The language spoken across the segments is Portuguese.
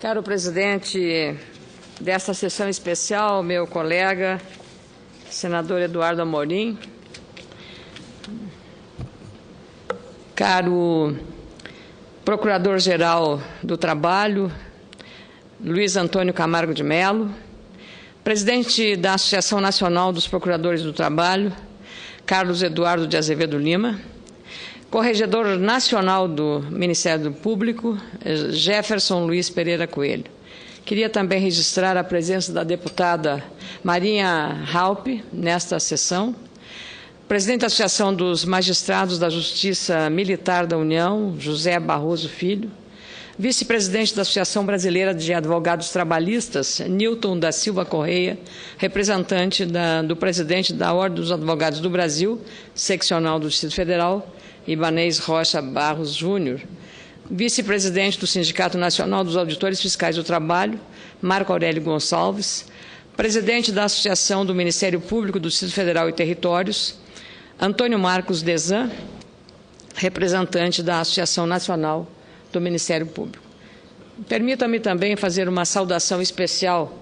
Caro presidente desta sessão especial, meu colega, senador Eduardo Amorim, caro Procurador-Geral do Trabalho, Luiz Antônio Camargo de Mello, presidente da Associação Nacional dos Procuradores do Trabalho, Carlos Eduardo de Azevedo Lima, Corregedor Nacional do Ministério Público, Jefferson Luiz Pereira Coelho. Queria também registrar a presença da deputada Marinha Raupp nesta sessão, presidente da Associação dos Magistrados da Justiça Militar da União, José Barroso Filho, vice-presidente da Associação Brasileira de Advogados Trabalhistas, Nilton da Silva Correia, representante do presidente da Ordem dos Advogados do Brasil, seccional do Distrito Federal, Ibanez Rocha Barros Júnior, vice-presidente do Sindicato Nacional dos Auditores Fiscais do Trabalho, Marco Aurélio Gonçalves, presidente da Associação do Ministério Público do Distrito Federal e Territórios, Antônio Marcos Desan, representante da Associação Nacional do Ministério Público. Permita-me também fazer uma saudação especial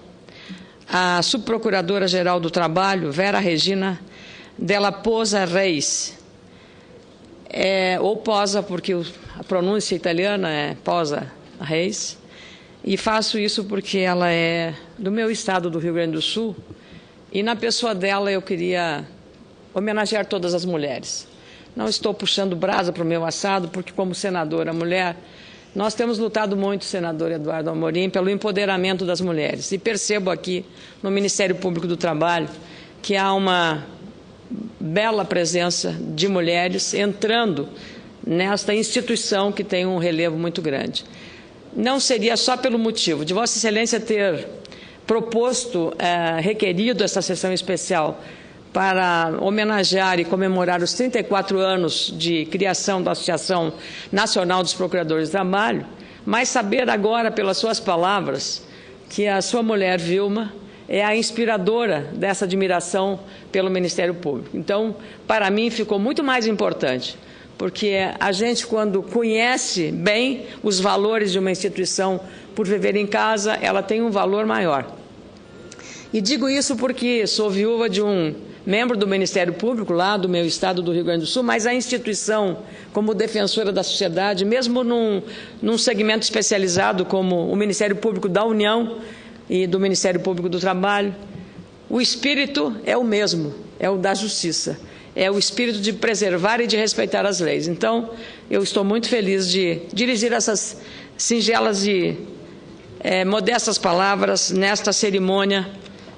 à subprocuradora-geral do Trabalho, Vera Regina Della Posa Reis, ou Posa, porque a pronúncia italiana é Posa Reis, e faço isso porque ela é do meu estado do Rio Grande do Sul, e na pessoa dela eu queria homenagear todas as mulheres. Não estou puxando brasa para o meu assado, porque como senadora mulher, nós temos lutado muito, senador Eduardo Amorim, pelo empoderamento das mulheres. E percebo aqui no Ministério Público do Trabalho que há uma bela presença de mulheres entrando nesta instituição que tem um relevo muito grande. Não seria só pelo motivo de Vossa Excelência ter proposto, requerido essa sessão especial para homenagear e comemorar os 34 anos de criação da Associação Nacional dos Procuradores do Trabalho, mas saber agora, pelas suas palavras, que a sua mulher, Vilma, é a inspiradora dessa admiração pelo Ministério Público. Então, para mim, ficou muito mais importante, porque a gente, quando conhece bem os valores de uma instituição por viver em casa, ela tem um valor maior. E digo isso porque sou viúva de um membro do Ministério Público, lá do meu estado do Rio Grande do Sul, mas a instituição, como defensora da sociedade, mesmo num segmento especializado como o Ministério Público da União e do Ministério Público do Trabalho, o espírito é o mesmo, é o da justiça, é o espírito de preservar e de respeitar as leis. Então, eu estou muito feliz de dirigir essas singelas e modestas palavras nesta cerimônia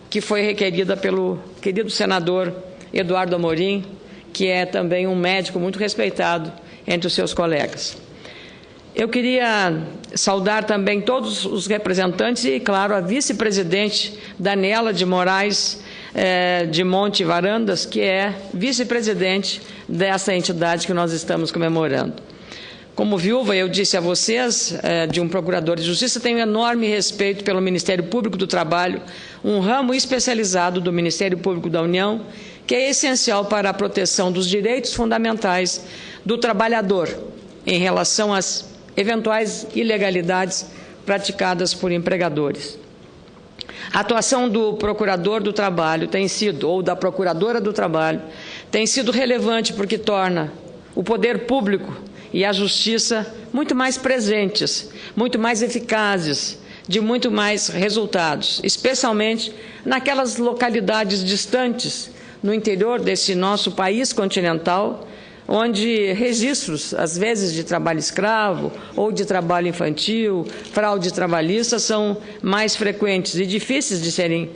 que foi requerida pelo querido senador Eduardo Amorim, que é também um médico muito respeitado entre os seus colegas. Eu queria saudar também todos os representantes e, claro, a vice-presidente Daniela de Moraes de Monte Varandas, que é vice-presidente dessa entidade que nós estamos comemorando. Como viúva, eu disse a vocês, de um procurador de justiça, tenho enorme respeito pelo Ministério Público do Trabalho, um ramo especializado do Ministério Público da União, que é essencial para a proteção dos direitos fundamentais do trabalhador em relação às eventuais ilegalidades praticadas por empregadores. A atuação do procurador do trabalho tem sido, ou da procuradora do trabalho, tem sido relevante porque torna o poder público e a justiça muito mais presentes, muito mais eficazes, de muito mais resultados, especialmente naquelas localidades distantes, no interior desse nosso país continental, onde registros, às vezes, de trabalho escravo ou de trabalho infantil, fraude trabalhista, são mais frequentes e difíceis de serem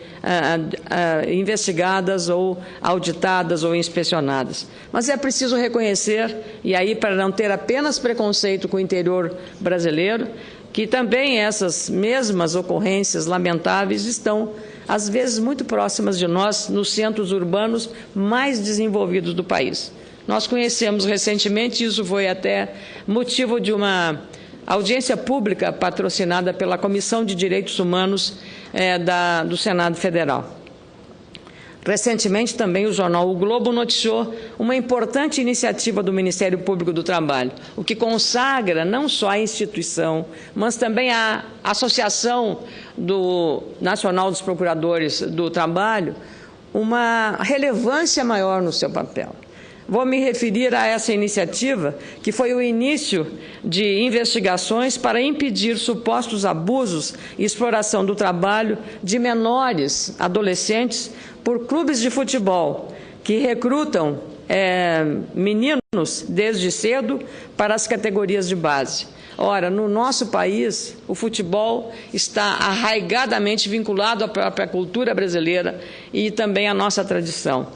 investigadas ou auditadas ou inspecionadas. Mas é preciso reconhecer, e aí para não ter apenas preconceito com o interior brasileiro, que também essas mesmas ocorrências lamentáveis estão, às vezes, muito próximas de nós, nos centros urbanos mais desenvolvidos do país. Nós conhecemos recentemente, isso foi até motivo de uma audiência pública patrocinada pela Comissão de Direitos Humanos do Senado Federal. Recentemente, também, o jornal O Globo noticiou uma importante iniciativa do Ministério Público do Trabalho, o que consagra não só a instituição, mas também a Associação Nacional dos Procuradores do Trabalho, uma relevância maior no seu papel. Vou me referir a essa iniciativa, que foi o início de investigações para impedir supostos abusos e exploração do trabalho de menores adolescentes por clubes de futebol, que recrutam meninos desde cedo para as categorias de base. Ora, no nosso país, o futebol está arraigadamente vinculado à própria cultura brasileira e também à nossa tradição.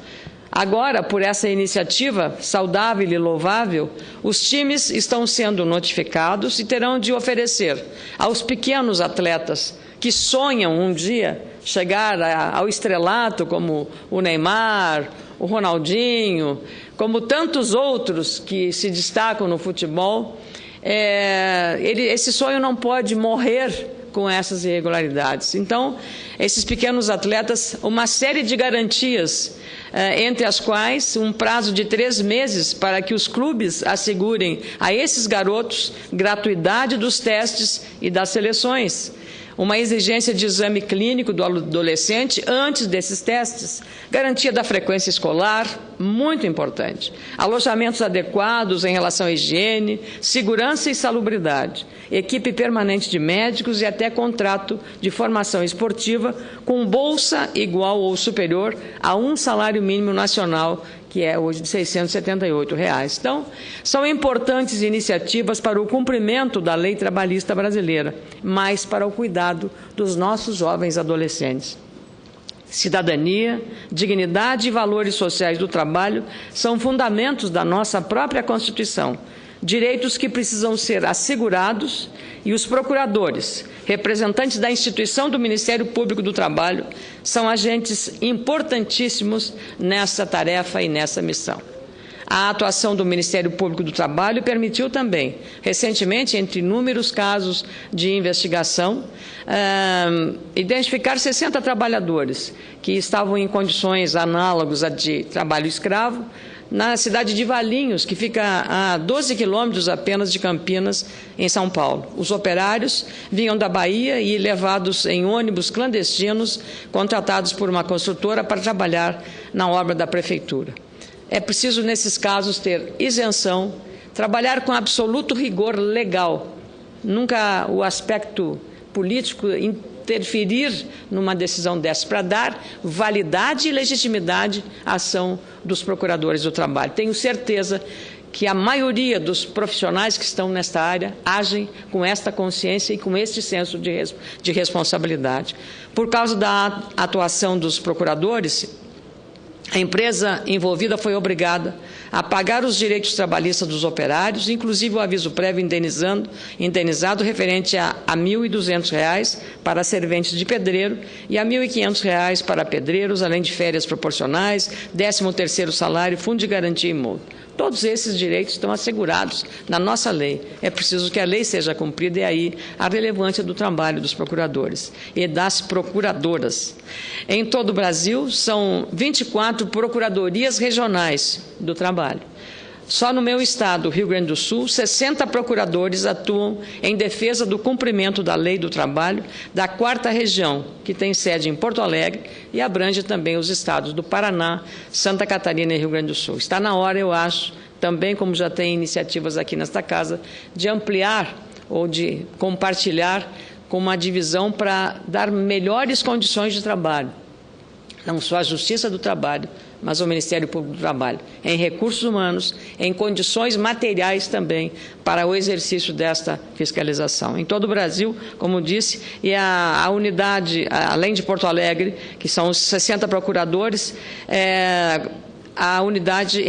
Agora, por essa iniciativa saudável e louvável, os times estão sendo notificados e terão de oferecer aos pequenos atletas que sonham um dia chegar ao estrelato, como o Neymar, o Ronaldinho, como tantos outros que se destacam no futebol, esse sonho não pode morrer com essas irregularidades. Então, esses pequenos atletas, uma série de garantias, entre as quais um prazo de 3 meses para que os clubes assegurem a esses garotos gratuidade dos testes e das seleções, uma exigência de exame clínico do adolescente antes desses testes, garantia da frequência escolar, muito importante, alojamentos adequados em relação à higiene, segurança e salubridade, equipe permanente de médicos e até contrato de formação esportiva com bolsa igual ou superior a um salário mínimo nacional, que é hoje de R$ 678. Então, são importantes iniciativas para o cumprimento da lei trabalhista brasileira, mas para o cuidado dos nossos jovens adolescentes. Cidadania, dignidade e valores sociais do trabalho são fundamentos da nossa própria Constituição, direitos que precisam ser assegurados, e os procuradores, representantes da instituição do Ministério Público do Trabalho, são agentes importantíssimos nessa tarefa e nessa missão. A atuação do Ministério Público do Trabalho permitiu também, recentemente, entre inúmeros casos de investigação, identificar 60 trabalhadores que estavam em condições análogas a de trabalho escravo, na cidade de Valinhos, que fica a 12 quilômetros apenas de Campinas, em São Paulo. Os operários vinham da Bahia e levados em ônibus clandestinos, contratados por uma construtora para trabalhar na obra da prefeitura. É preciso, nesses casos, ter isenção, trabalhar com absoluto rigor legal, nunca o aspecto político interferir numa decisão dessa, para dar validade e legitimidade à ação dos procuradores do trabalho. Tenho certeza que a maioria dos profissionais que estão nesta área agem com esta consciência e com este senso de responsabilidade. Por causa da atuação dos procuradores, a empresa envolvida foi obrigada a pagar os direitos trabalhistas dos operários, inclusive o aviso prévio indenizado referente a R$ 1.200 para serventes de pedreiro e a R$ 1.500 para pedreiros, além de férias proporcionais, 13º salário, fundo de garantia e multa. Todos esses direitos estão assegurados na nossa lei. É preciso que a lei seja cumprida, e aí a relevância do trabalho dos procuradores e das procuradoras. Em todo o Brasil, são 24 procuradorias regionais do trabalho. Só no meu estado, Rio Grande do Sul, 60 procuradores atuam em defesa do cumprimento da lei do trabalho da 4ª região, que tem sede em Porto Alegre e abrange também os estados do Paraná, Santa Catarina e Rio Grande do Sul. Está na hora, eu acho, também como já tem iniciativas aqui nesta casa, de ampliar ou de compartilhar com uma divisão para dar melhores condições de trabalho, não só a Justiça do Trabalho, mas o Ministério Público do Trabalho, em recursos humanos, em condições materiais também para o exercício desta fiscalização. Em todo o Brasil, como disse, e a unidade, além de Porto Alegre, que são os 60 procuradores, a unidade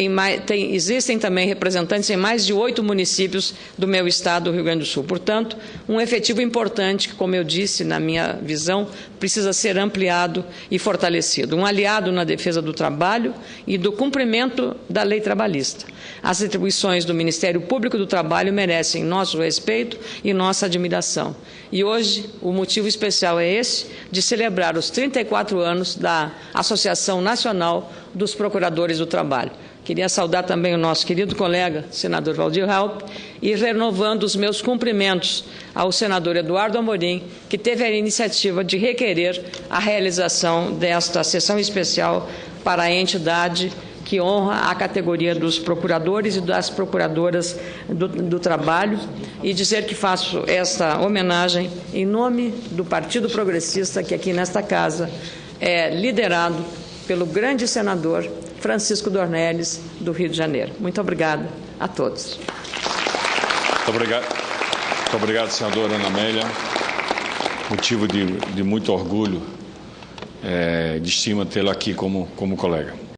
existem também representantes em mais de 8 municípios do meu estado, do Rio Grande do Sul. Portanto, um efetivo importante que, como eu disse, na minha visão, precisa ser ampliado e fortalecido. Um aliado na defesa do trabalho e do cumprimento da lei trabalhista. As atribuições do Ministério Público do Trabalho merecem nosso respeito e nossa admiração. E hoje, o motivo especial é esse, de celebrar os 34 anos da Associação Nacional dos Procuradores do Trabalho. Queria saudar também o nosso querido colega, senador Valdir Raupp, e renovando os meus cumprimentos ao senador Eduardo Amorim, que teve a iniciativa de requerer a realização desta sessão especial para a entidade que honra a categoria dos procuradores e das procuradoras do trabalho, e dizer que faço esta homenagem em nome do Partido Progressista, que aqui nesta casa é liderado pelo grande senador Francisco Dornelles, do Rio de Janeiro. Muito obrigada a todos. Muito obrigado, senadora Ana Amélia. Motivo de muito orgulho, de estima tê-la aqui como colega.